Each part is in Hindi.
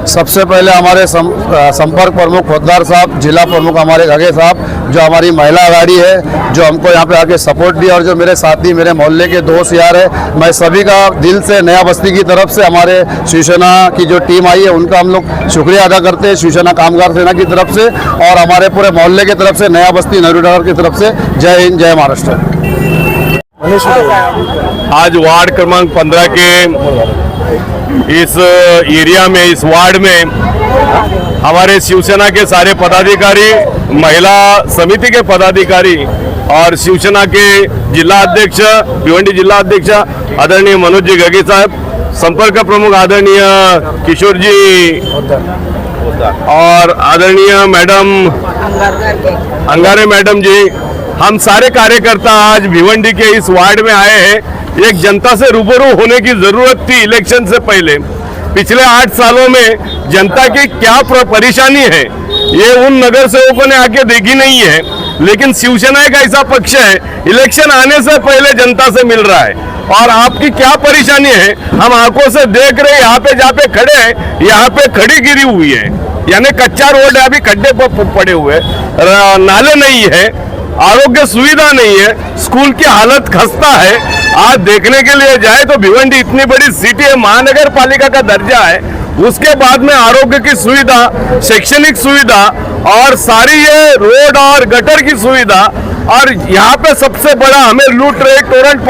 सबसे पहले हमारे संपर्क प्रमुख खोददार साहब, जिला प्रमुख हमारे घगे साहब, जो हमारी महिला आघाड़ी है, जो हमको यहाँ पे आके सपोर्ट दिया, और जो मेरे साथी, मेरे मोहल्ले के दोस्त यार है, मैं सभी का दिल से नया बस्ती की तरफ से, हमारे शिवसेना की जो टीम आई है उनका हम लोग शुक्रिया अदा करते हैं, शिवसेना कामगार सेना की तरफ से और हमारे पूरे मोहल्ले की तरफ से, नया बस्ती नरूडनगर की तरफ से। जय हिंद, जय महाराष्ट्र। आज वार्ड क्रमांक 15 के इस एरिया में, इस वार्ड में हमारे शिवसेना के सारे पदाधिकारी, महिला समिति के पदाधिकारी और शिवसेना के जिला अध्यक्ष, भिवंडी जिला अध्यक्ष आदरणीय मनोज जी घगे साहब, संपर्क प्रमुख आदरणीय किशोर जी और आदरणीय मैडम अंगारे मैडम जी, हम सारे कार्यकर्ता आज भिवंडी के इस वार्ड में आए हैं। एक जनता से रूबरू होने की जरूरत थी इलेक्शन से पहले। पिछले 8 सालों में जनता की क्या परेशानी है ये उन नगर सेवकों ने आके देखी नहीं है, लेकिन शिवसेना एक ऐसा पक्ष है इलेक्शन आने से पहले जनता से मिल रहा है और आपकी क्या परेशानी है हम आंखों से देख रहे। यहाँ पे जहाँ पे खड़े हैं, यहाँ पे खड़ी गिरी हुई है, यानी कच्चा रोड है, अभी खड्डे पड़े हुए, नाले नहीं है, आरोग्य सुविधा नहीं है, स्कूल की हालत खस्ता है। आज देखने के लिए जाए तो भिवंडी इतनी बड़ी सिटी है, महानगर पालिका का दर्जा है, उसके बाद में आरोग्य की सुविधा, शैक्षणिक सुविधा और सारी ये रोड और गटर की सुविधा, और यहाँ पे सबसे बड़ा हमें लूट रहे टोरेंट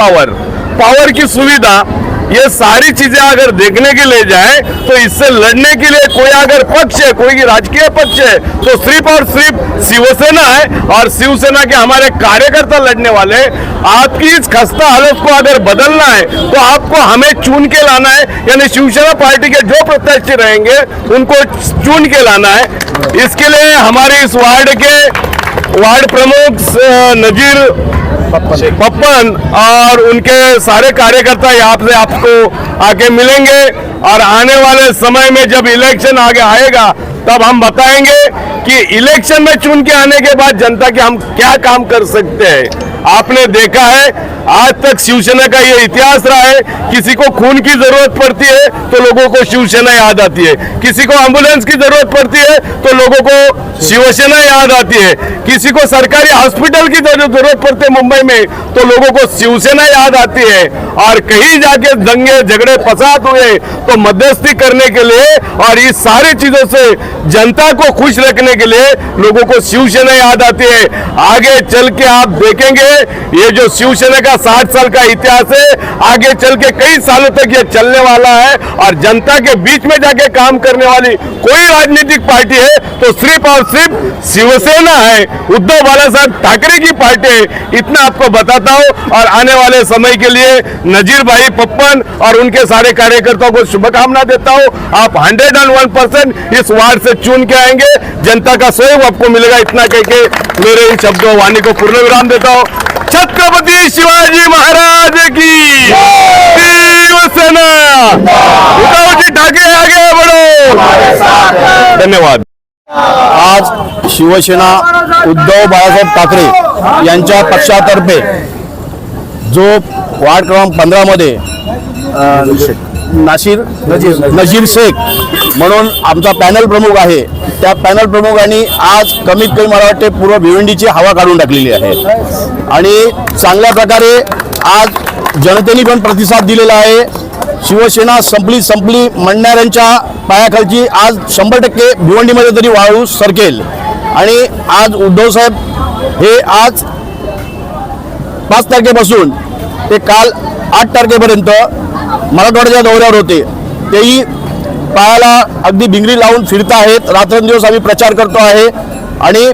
पावर की सुविधा, ये सारी चीजें अगर देखने के लिए जाए तो इससे लड़ने के लिए कोई अगर पक्ष है, कोई राजकीय पक्ष है तो सिर्फ और सिर्फ शिवसेना है और शिवसेना के हमारे कार्यकर्ता लड़ने वाले। आपकी इस खस्ता हालत को अगर बदलना है तो आपको हमें चुन के लाना है, यानी शिवसेना पार्टी के जो प्रत्याशी रहेंगे उनको चुन के लाना है। इसके लिए हमारे इस वार्ड प्रमुख नजीर पप्पन और उनके सारे कार्यकर्ता यहाँ से आपको आके मिलेंगे और आने वाले समय में जब इलेक्शन आगे आएगा तब हम बताएंगे कि इलेक्शन में चुन के आने के बाद जनता के हम क्या काम कर सकते हैं। आपने देखा है आज तक शिवसेना का ये इतिहास रहा है, किसी को खून की जरूरत पड़ती है तो लोगों को शिवसेना याद आती है, किसी को एम्बुलेंस की जरूरत पड़ती है तो लोगों को शिवसेना याद आती है, किसी को सरकारी हॉस्पिटल की जरूरत पड़ती है मुंबई में तो लोगों को शिवसेना याद आती है, और कहीं जाके दंगे झगड़े फसाद हुए तो मध्यस्थी करने के लिए और इस सारी चीजों से जनता को खुश रखने के लिए लोगों को शिवसेना याद आती है। आगे चल के आप देखेंगे ये जो शिवसेना का 60 साल का इतिहास है, आगे चल के कई सालों तक ये चलने वाला है और जनता के बीच में जाके काम करने वाली कोई राजनीतिक पार्टी है तो सिर्फ और सिर्फ शिवसेना है, उद्धव बाला साहब ठाकरे की पार्टी है। इतना आपको बताता हूं और आने वाले समय के लिए नजीर भाई पप्पन और उनके सारे कार्यकर्ताओं को शुभकामना देता हूं। आप 101% इस वार्ड से चुन के आएंगे, जनता का सहयोग आपको मिलेगा। इतना कह के मेरे इन शब्दों वाणी को पूर्ण विराम देता हूं। छत्रपति शिवाजी महाराज की शिवसेना, उद्धव जी ठाकरे आगे बढ़ो। धन्यवाद। आज शिवसेना उद्धव बाळासाहेब ठाकरे यांच्या पक्षातर्फे जो वार्ड क्रमांक 15 मध्ये नजीर शेख म्हणून आमचा पॅनल प्रमुख आहे, त्या पॅनल प्रमुखांनी आज कमीत कमी मला वाटते पूर्व भिवंडीची हवा काढून टाकलेली आहे आणि चांगल्या प्रकारे आज जनतेने पण प्रतिसाद दिलेला आहे। शिवसेना संपली म्हणणाऱ्यांच्या पायाखालची आज 100% भिवंडीमध्ये तरी वाळू सरकेल आणि आज उद्धव साहेब हे आज 5 तारखेपासून ते काल 8 तारखेपर्यंत मराठवाड्याच्या दौऱ्यावर होते, तेही पायाला अगदी भिंगरी लावून फिरत आहेत। रात्रंदिवस आम्ही प्रचार करतो आहे आणि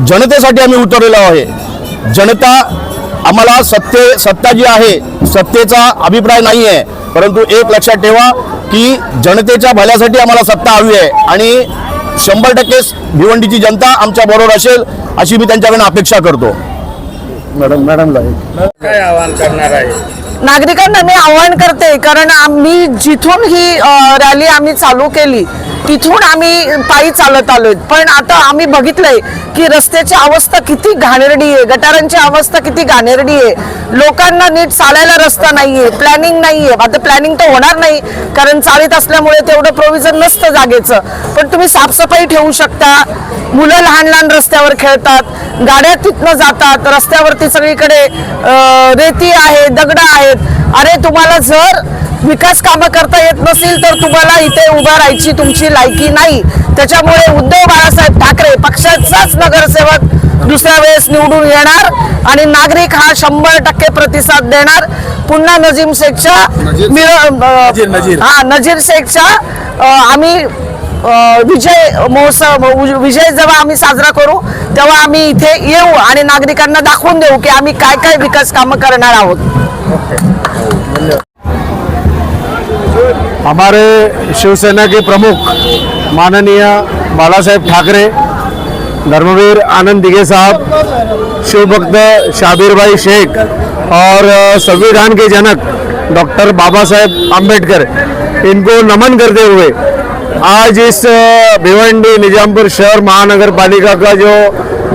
जनतेसाठी आम्ही उतरलेलो आहे। जनता आम्हाला सत्ता जी आहे सत्तेचा अभिप्राय नाही आहे, परंतु एक लक्षात ठेवा की जनतेच्या भल्यासाठी आम्हाला सत्ता हवी आहे आणि 100% भिवंडीची जनता आमच्या बरोबर असेल अशी मी त्यांच्याकडून अपेक्षा करतो। मॅडमला काय आवाहन करणार आहे? नागरिकांना मी आवाहन करते, कारण आम्ही जिथून ही रॅली आम्ही चालू केली तिथून आम्ही पायी चालत आलोय. पण आता आम्ही बघितलंय की रस्त्याची अवस्था किती घाणेरडी आहे, गटारांची अवस्था किती घाणेरडी आहे. लोकांना नीट चालायला रस्ता नाहीये, प्लॅनिंग नाहीये. आता प्लॅनिंग तर होणार नाही कारण चाळीत असल्यामुळे तेवढं प्रोव्हिजन नसतं जागेचं. पण तुम्ही साफसफाई ठेवू शकता. मुलं लहान लहान रस्त्यावर खेळतात, गाड्या तिथनं जातात, रस्त्यावरती सगळीकडे रेती आहे, दगड आहेत. अरे तुम्हाला जर विकास कामं करता येत नसेल तर तुम्हाला इथे उभा राहायची तुमची लायकी नाही. त्याच्यामुळे उद्धव बाळासाहेब ठाकरे पक्षाचाच नगरसेवक दुसऱ्या वेळेस निवडून येणार आणि नागरिक हा 100% प्रतिसाद देणार. पुन्हा नजीर शेखच्या आम्ही विजय महोत्सव विजय जेव्हा आम्ही साजरा करू तेव्हा आम्ही इथे येऊ आणि नागरिकांना दाखवून देऊ की आम्ही काय काय विकास कामं करणार आहोत. हमारे शिवसेना के प्रमुख माननीय बाला साहेब ठाकरे, धर्मवीर आनंद दिघे साहब, शिवभक्त शाबिर भाई शेख और संविधान के जनक डॉक्टर बाबा साहेब आम्बेडकर, इनको नमन करते हुए आज इस भिवंडी निजामपुर शहर महानगर पालिका का जो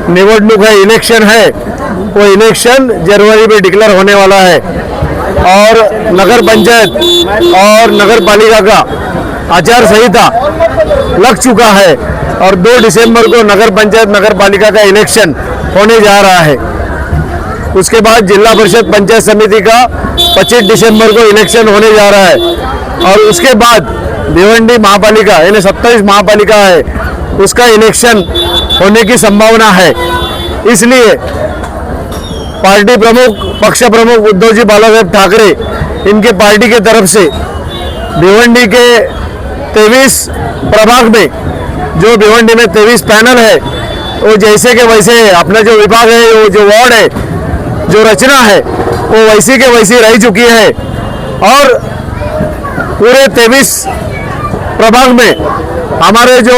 निवडणूक है, इलेक्शन है, वो इलेक्शन जनवरी में डिक्लेयर होने वाला है और नगर पंचायत और नगर पालिका का आचार संहिता लग चुका है और 2 दिसंबर को नगर पंचायत नगर पालिका का इलेक्शन होने जा रहा है. उसके बाद जिला परिषद पंचायत समिति का 25 दिसंबर को इलेक्शन होने जा रहा है और उसके बाद भिवंडी महापालिका यानी 27 महापालिका है, उसका इलेक्शन होने की संभावना है. इसलिए पार्टी प्रमुख पक्ष प्रमुख उद्धव जी बाला साहेब ठाकरे, इनके पार्टी के तरफ से भिवंडी के 23 प्रभाग में, जो भिवंडी में 23 पैनल है, वो जैसे के वैसे अपना जो विभाग है, वो जो वार्ड है, जो रचना है, वो वैसी के वैसी रह चुकी है और पूरे 23 प्रभाग में हमारे जो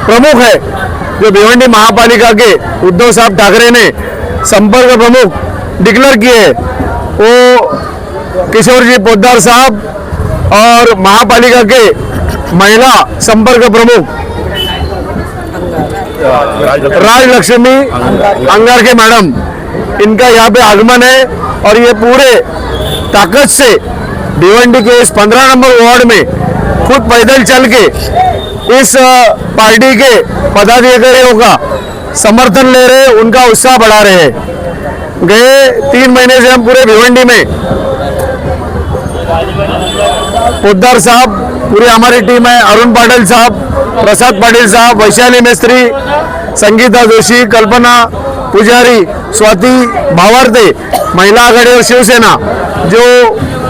प्रमुख है, जो भिवंडी महापालिका के उद्धव साहब ठाकरे ने संपर्क प्रमुख डिक्लेयर किए, वो किशोर जी पोद्दार साहब और महापालिका के महिला संपर्क प्रमुख राजलक्ष्मी अंगार के मैडम, इनका यहाँ पे आगमन है और ये पूरे ताकत से भिवंडी के इस 15 नंबर वार्ड में खुद पैदल चल के इस पार्टी के पदाधिकारियों का समर्थन ले रहे, उनका उत्साह बढ़ा रहे हैं. गए 3 महीने से हम पूरे भिवंडी में पोद्दार साहब, पूरी हमारी टीम है, अरुण पाटिल साहब, प्रसाद पाटिल साहब, वैशाली मिस्त्री, संगीता जोशी, कल्पना पुजारी, स्वाति भावार्ते, महिला आघाड़ी और शिवसेना, जो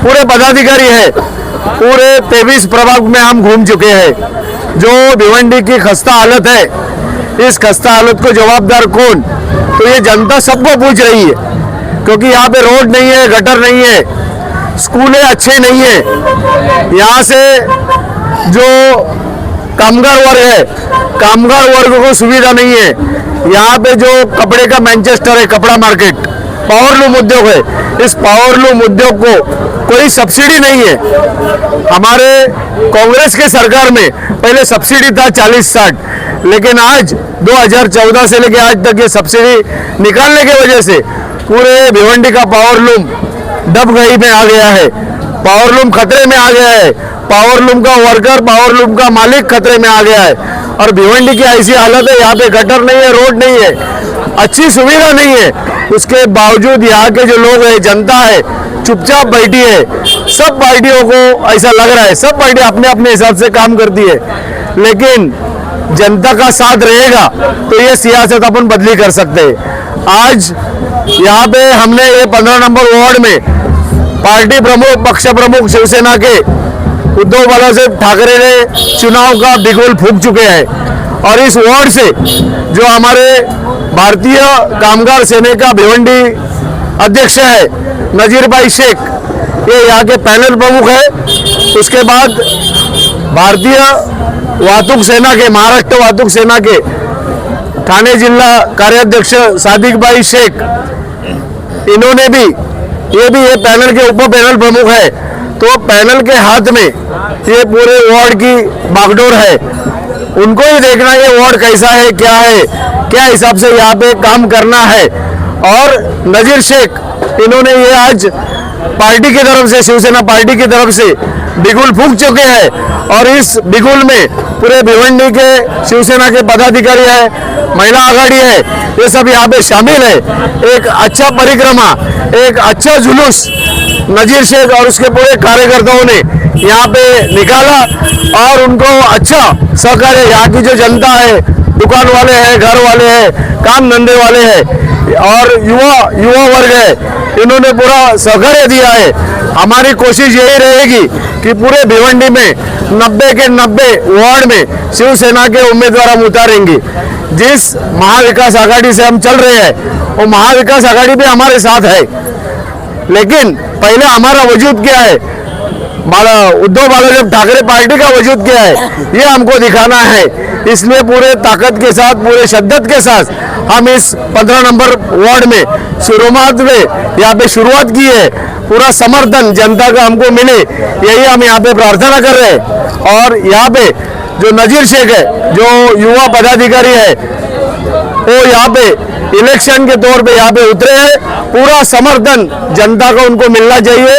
पूरे पदाधिकारी है, पूरे 23 प्रभाग में हम घूम चुके हैं. जो भिवंडी की खस्ता हालत है, इस खस्ता हालत को जवाबदार कौन, तो ये जनता सबको पूछ रही है. क्योंकि यहाँ पे रोड नहीं है, गटर नहीं है, स्कूलें अच्छे नहीं है. यहाँ से जो कामगार वर्ग है, कामगार वर्ग को सुविधा नहीं है. यहाँ पे जो कपड़े का मैनचेस्टर है, कपड़ा मार्केट, पावरलूम उद्योग है, इस पावरलूम उद्योग को कोई सब्सिडी नहीं है. हमारे कांग्रेस के सरकार में पहले सब्सिडी था 40-60, लेकिन आज 2014 से लेकर आज तक ये सब्सिडी निकालने की वजह से पूरे भिवंडी का पावरलूम डबगई में आ गया है. पावरलूम खतरे में आ गया है. पावरलूम का वर्कर, पावरलूम का मालिक खतरे में आ गया है. और भिवंडी की ऐसी हालत है, यहाँ पे गटर नहीं है, रोड नहीं है, अच्छी सुविधा नहीं है. उसके बावजूद यहाँ के जो लोग हैं, जनता है, चुपचाप बैठी है. सब पार्टियों को ऐसा लग रहा है, सब पार्टी अपने अपने हिसाब से काम करती है, लेकिन जनता का साथ रहेगा तो ये सियासत अपन बदली कर सकते हैं. आज यहाँ पे हमने ये 15 नंबर वार्ड में पार्टी प्रमुख पक्ष प्रमुख शिवसेना के उद्धव बाला साहेब ठाकरे ने चुनाव का बिगुल फूंक चुके हैं और इस वार्ड से जो हमारे भारतीय कामगार सेना का भिवंडी अध्यक्ष है नजीर भाई शेख, ये यहाँ के पैनल प्रमुख है. उसके बाद भारतीय वाहतूक सेना के, महाराष्ट्र वाहतूक सेना के ठाणे जिला कार्याध्यक्ष सादिक भाई शेख, इन्होंने भी, ये पैनल के उप पैनल प्रमुख है. तो पैनल के हाथ में ये पूरे वार्ड की बागडोर है। उनको ही देखना ये वार्ड कैसा है, क्या हिसाब से यहाँ पे काम करना है। और नजीर शेख इन्होंने ये आज पार्टी की तरफ से, शिवसेना पार्टी की तरफ से बिगुल फूंक चुके हैं और इस बिगुल में पूरे भिवंडी के शिवसेना के पदाधिकारी है, महिला आघाड़ी है, ये सब यहाँ पे शामिल है। एक अच्छा परिक्रमा, एक अच्छा जुलूस नजीर शेख और उसके पूरे कार्यकर्ताओं ने यहाँ पे निकाला और उनको अच्छा सहकार्य, यहाँ की जो जनता है, दुकान वाले हैं, घर वाले हैं, काम धंधे वाले हैं और युवा वर्ग है, इन्होंने पूरा सहकार्य दिया है। हमारी कोशिश यही रहेगी कि पूरे भिवंडी में 90 के 90 वार्ड में शिवसेना के उम्मीदवार हम उतारेंगे। जिस महाविकास आघाड़ी से हम चल रहे हैं वो महाविकास आघाड़ी भी हमारे साथ है, लेकिन पहले हमारा वजूद क्या है, उद्धव बालासाहेब ठाकरे पार्टी का वजूद क्या है, ये हमको दिखाना है। इसलिए पूरे ताकत के साथ, पूरे शिद्दत के साथ हम इस 15 नंबर वार्ड में शुरुआत में यहाँ पे शुरुआत की है। पूरा समर्थन जनता का हमको मिले, यही हम यहाँ पे प्रार्थना कर रहे हैं। और यहाँ पे जो नजीर शेख है, जो युवा पदाधिकारी है, वो यहाँ पे इलेक्शन के तौर पे यहाँ पे उतरे हैं। पूरा समर्थन जनता को उनको मिलना चाहिए,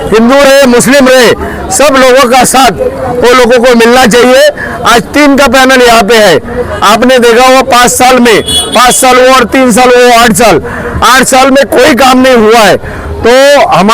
हिंदू रहे मुस्लिम रहे, सब लोगों का साथ वो लोगों को मिलना चाहिए। आज 3 का पैनल यहाँ पे है, आपने देखा हुआ 5 साल में, 5 साल वो और 3 साल वो, 8 साल में कोई काम नहीं हुआ है। तो हमारे